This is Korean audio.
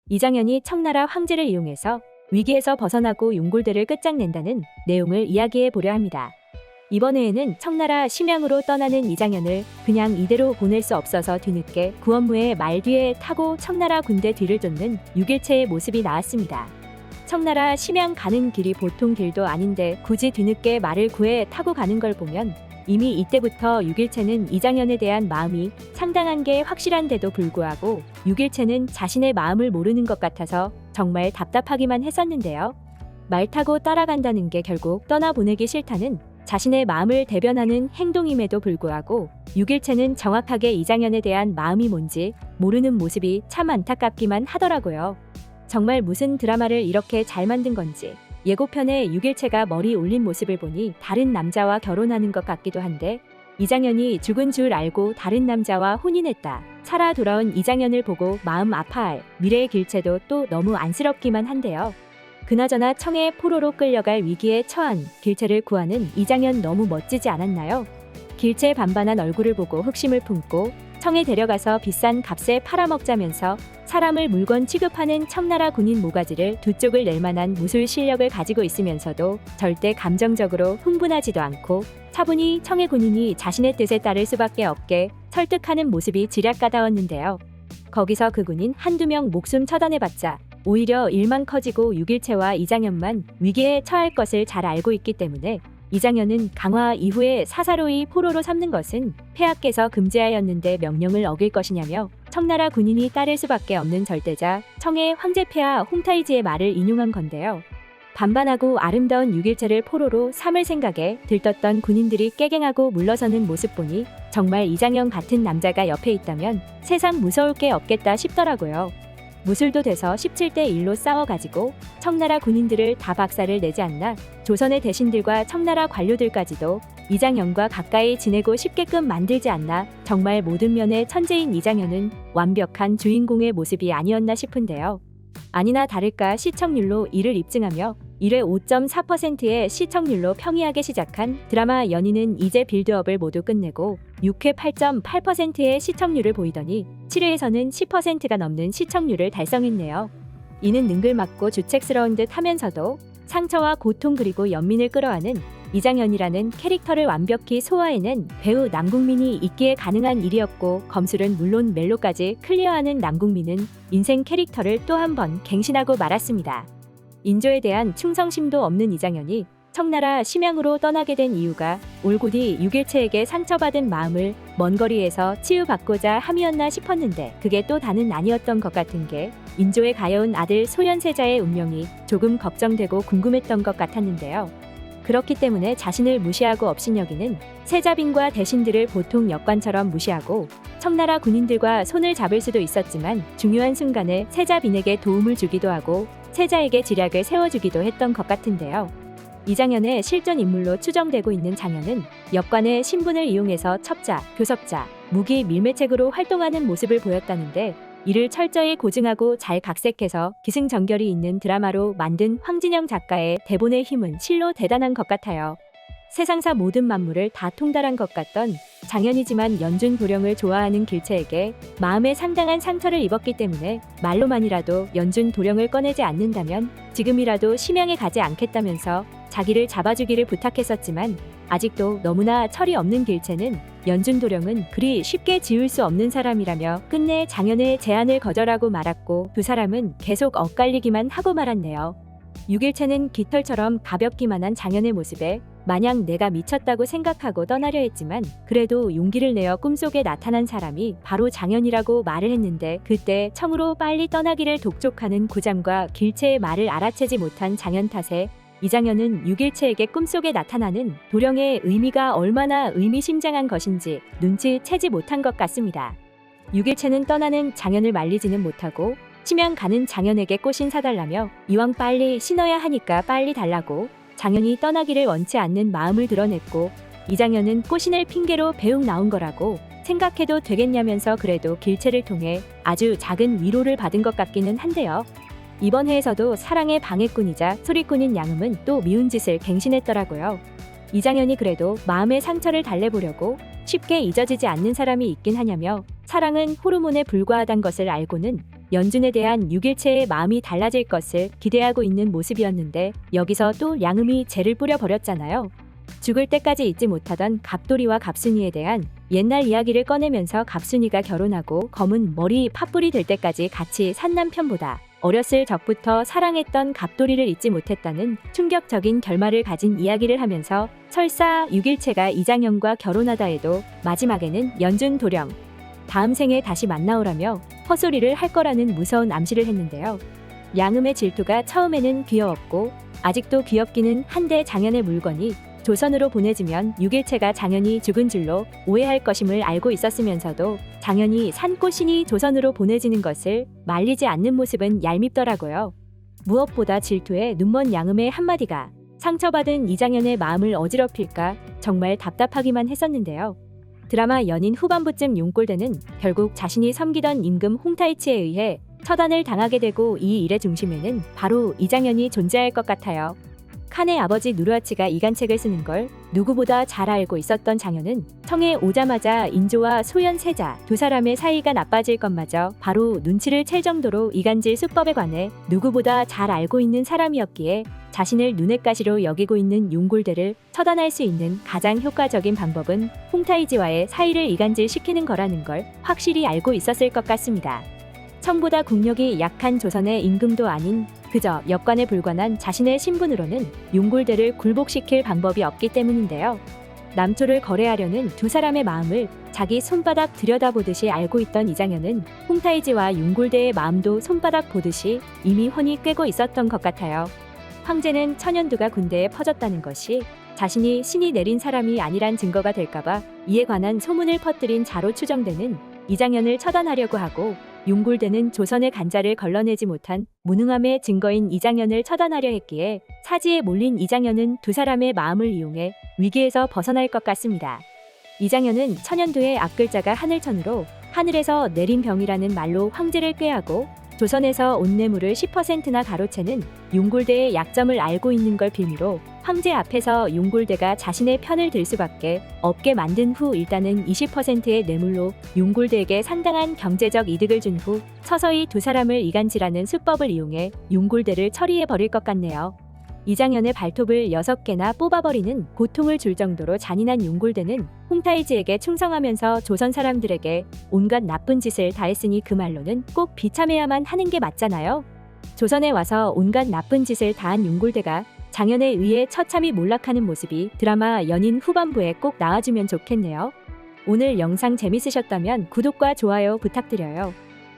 이장현이 청나라 황제를 이용해서 위기에서 벗어나고 용골대를 끝장낸다는 내용을 이야기해 보려 합니다. 이번 회에는 청나라 심양으로 떠나는 이장현을 그냥 이대로 보낼 수 없어서 뒤늦게 구원무의 말 뒤에 타고 청나라 군대 뒤를 쫓는 6일체의 모습이 나왔습니다. 청나라 심양 가는 길이 보통 길도 아닌데 굳이 뒤늦게 말을 구해 타고 가는 걸 보면 이미 이때부터 6일체는 이장현에 대한 마음이 상당한 게 확실한데도 불구하고 6일체는 자신의 마음을 모르는 것 같아서 정말 답답하기만 했었는데요. 말 타고 따라간다는 게 결국 떠나보내기 싫다는 자신의 마음을 대변하는 행동임에도 불구하고 6일체는 정확하게 이장현에 대한 마음이 뭔지 모르는 모습이 참 안타깝기만 하더라고요. 정말 무슨 드라마를 이렇게 잘 만든 건지. 예고편에 6일체가 머리 올린 모습을 보니 다른 남자와 결혼하는 것 같기도 한데 이장현이 죽은 줄 알고 다른 남자와 혼인했다. 살아 돌아온 이장현을 보고 마음 아파할 미래의 길체도 또 너무 안쓰럽기만 한데요. 그나저나 청의 포로로 끌려갈 위기에 처한 길체를 구하는 이장현 너무 멋지지 않았나요? 길체 반반한 얼굴을 보고 흑심을 품고 청에 데려가서 비싼 값에 팔아먹자면서 사람을 물건 취급하는 청나라 군인 모가지를 두 쪽을 낼 만한 무술 실력을 가지고 있으면서도 절대 감정적으로 흥분하지도 않고 차분히 청의 군인이 자신의 뜻에 따를 수밖에 없게 설득하는 모습이 지략가다웠는데요. 거기서 그 군인 한두 명 목숨 처단해봤자 오히려 일만 커지고 6일체와 이장현만 위기에 처할 것을 잘 알고 있기 때문에 이장현은 강화 이후에 사사로이 포로로 삼는 것은 폐하께서 금지하였는데 명령을 어길 것이냐며 청나라 군인이 따를 수밖에 없는 절대자 청의 황제폐하 홍타이지의 말을 인용한 건데요. 반반하고 아름다운 6일체를 포로로 삼을 생각에 들떴던 군인들이 깨갱하고 물러서는 모습 보니 정말 이장현 같은 남자가 옆에 있다면 세상 무서울 게 없겠다 싶더라고요. 무술도 돼서 17대 1로 싸워가지고 청나라 군인들을 다 박살을 내지 않나. 조선의 대신들과 청나라 관료들까지도 이장현과 가까이 지내고 싶게끔 만들지 않나. 정말 모든 면의 천재인 이장현은 완벽한 주인공의 모습이 아니었나 싶은데요. 아니나 다를까 시청률로 이를 입증하며 1회 5.4%의 시청률로 평이하게 시작한 드라마 연인은 이제 빌드업을 모두 끝내고 6회 8.8%의 시청률을 보이더니 7회에서는 10%가 넘는 시청률을 달성했네요. 이는 능글맞고 주책스러운 듯 하면서도 상처와 고통 그리고 연민을 끌어안은 이장현이라는 캐릭터를 완벽히 소화해낸 배우 남궁민이 있기에 가능한 일이었고 검술은 물론 멜로까지 클리어하는 남궁민은 인생 캐릭터를 또 한 번 갱신하고 말았습니다. 인조에 대한 충성심도 없는 이장현이 청나라 심양으로 떠나게 된 이유가 올곧이 6일체에게 상처받은 마음을 먼 거리에서 치유받고자 함이었나 싶었는데 그게 또 다는 아니었던 것 같은 게 인조에 가여운 아들 소현세자의 운명이 조금 걱정되고 궁금했던 것 같았는데요. 그렇기 때문에 자신을 무시하고 업신여기는 세자빈과 대신들을 보통 역관처럼 무시하고 청나라 군인들과 손을 잡을 수도 있었지만 중요한 순간에 세자빈에게 도움을 주기도 하고 세자에게 지략을 세워주기도 했던 것 같은데요. 이장현의 실존 인물로 추정되고 있는 장현은 역관의 신분을 이용해서 첩자, 교섭자, 무기 밀매책으로 활동하는 모습을 보였다는데 이를 철저히 고증하고 잘 각색해서 기승전결이 있는 드라마로 만든 황진영 작가의 대본의 힘은 실로 대단한 것 같아요. 세상사 모든 만물을 다 통달한 것 같던 장현이지만 연준 도령을 좋아하는 길체에게 마음에 상당한 상처를 입었기 때문에 말로만이라도 연준 도령을 꺼내지 않는다면 지금이라도 심양에 가지 않겠다면서 자기를 잡아주기를 부탁했었지만 아직도 너무나 철이 없는 길체는 연준 도령은 그리 쉽게 지울 수 없는 사람이라며 끝내 장현의 제안을 거절하고 말았고 두 사람은 계속 엇갈리기만 하고 말았네요. 6일체는 깃털처럼 가볍기만 한 장현의 모습에 마냥 내가 미쳤다고 생각하고 떠나려 했지만 그래도 용기를 내어 꿈속에 나타난 사람이 바로 장현이라고 말을 했는데 그때 청으로 빨리 떠나기를 독촉하는 구잠과 길체의 말을 알아채지 못한 장현 탓에 이장현은 6일체에게 꿈속에 나타나는 도령의 의미가 얼마나 의미심장한 것인지 눈치채지 못한 것 같습니다. 6일체는 떠나는 장현을 말리지는 못하고 심양 가는 장현에게 꽃신 사달라며 이왕 빨리 신어야 하니까 빨리 달라고 장현이 떠나기를 원치 않는 마음을 드러냈고 이장현은 꽃신을 핑계로 배웅 나온 거라고 생각해도 되겠냐면서 그래도 길체를 통해 아주 작은 위로를 받은 것 같기는 한데요. 이번 회에서도 사랑의 방해꾼이자 소리꾼인 양음은 또 미운 짓을 갱신했더라고요. 이장현이 그래도 마음의 상처를 달래보려고 쉽게 잊어지지 않는 사람이 있긴 하냐며 사랑은 호르몬에 불과하단 것을 알고는 연준에 대한 6일체의 마음이 달라질 것을 기대하고 있는 모습이었는데 여기서 또 양음이 재를 뿌려버렸잖아요. 죽을 때까지 잊지 못하던 갑돌이와 갑순이에 대한 옛날 이야기를 꺼내면서 갑순이가 결혼하고 검은 머리 팥불이 될 때까지 같이 산 남편보다 어렸을 적부터 사랑했던 갑돌이를 잊지 못했다는 충격적인 결말을 가진 이야기를 하면서 설사 6일체가 이장현과 결혼하다 해도 마지막에는 연준 도령 다음 생에 다시 만나오라며 헛소리를 할 거라는 무서운 암시를 했는데요. 양음의 질투가 처음에는 귀여웠고 아직도 귀엽기는 한데 장현의 물건이 조선으로 보내지면 6일체가 장현이 죽은 줄로 오해할 것임을 알고 있었으면서도 장현이 산꽃신이 조선으로 보내지는 것을 말리지 않는 모습은 얄밉더라고요. 무엇보다 질투에 눈먼 양음의 한마디가 상처받은 이장현의 마음을 어지럽힐까 정말 답답하기만 했었는데요. 드라마 연인 후반부쯤 용골대는 결국 자신이 섬기던 임금 홍타이치에 의해 처단을 당하게 되고 이 일의 중심에는 바로 이장현이 존재할 것 같아요. 칸의 아버지 누르하치가 이간책을 쓰는 걸 누구보다 잘 알고 있었던 장현은 청에 오자마자 인조와 소현 세자 두 사람의 사이가 나빠질 것마저 바로 눈치를 챌 정도로 이간질 수법에 관해 누구보다 잘 알고 있는 사람이었기에 자신을 눈엣 가시로 여기고 있는 용골대를 처단할 수 있는 가장 효과적인 방법은 홍타이지와의 사이를 이간질시키는 거라는 걸 확실히 알고 있었을 것 같습니다. 청보다 국력이 약한 조선의 임금도 아닌 그저 역관에 불과한 자신의 신분으로는 용골대를 굴복시킬 방법이 없기 때문인데요. 남초를 거래하려는 두 사람의 마음을 자기 손바닥 들여다보듯이 알고 있던 이장현은 홍타이지와 용골대의 마음도 손바닥 보듯이 이미 훤히 꿰고 있었던 것 같아요. 황제는 천연두가 군대에 퍼졌다는 것이 자신이 신이 내린 사람이 아니란 증거가 될까봐 이에 관한 소문을 퍼뜨린 자로 추정되는 이장현을 처단하려고 하고 용골대는 조선의 간자를 걸러내지 못한 무능함의 증거인 이장현을 처단하려 했기에 사지에 몰린 이장현은 두 사람의 마음을 이용해 위기에서 벗어날 것 같습니다. 이장현은 천연두의 앞글자가 하늘천으로 하늘에서 내린 병이라는 말로 황제를 꾀하고 조선에서 온 뇌물을 10%나 가로채는 용골대의 약점을 알고 있는 걸 빌미로 황제 앞에서 용골대가 자신의 편을 들 수밖에 없게 만든 후 일단은 20%의 뇌물로 용골대에게 상당한 경제적 이득을 준 후 서서히 두 사람을 이간질하는 수법을 이용해 용골대를 처리해버릴 것 같네요. 이장현의 발톱을 6개나 뽑아버리는 고통을 줄 정도로 잔인한 용골대는 홍타이지에게 충성하면서 조선 사람들에게 온갖 나쁜 짓을 다했으니 그 말로는 꼭 비참해야만 하는 게 맞잖아요. 조선에 와서 온갖 나쁜 짓을 다한 용골대가 장현에 의해 처참히 몰락하는 모습이 드라마 연인 후반부에 꼭 나와주면 좋겠네요. 오늘 영상 재밌으셨다면 구독과 좋아요 부탁드려요.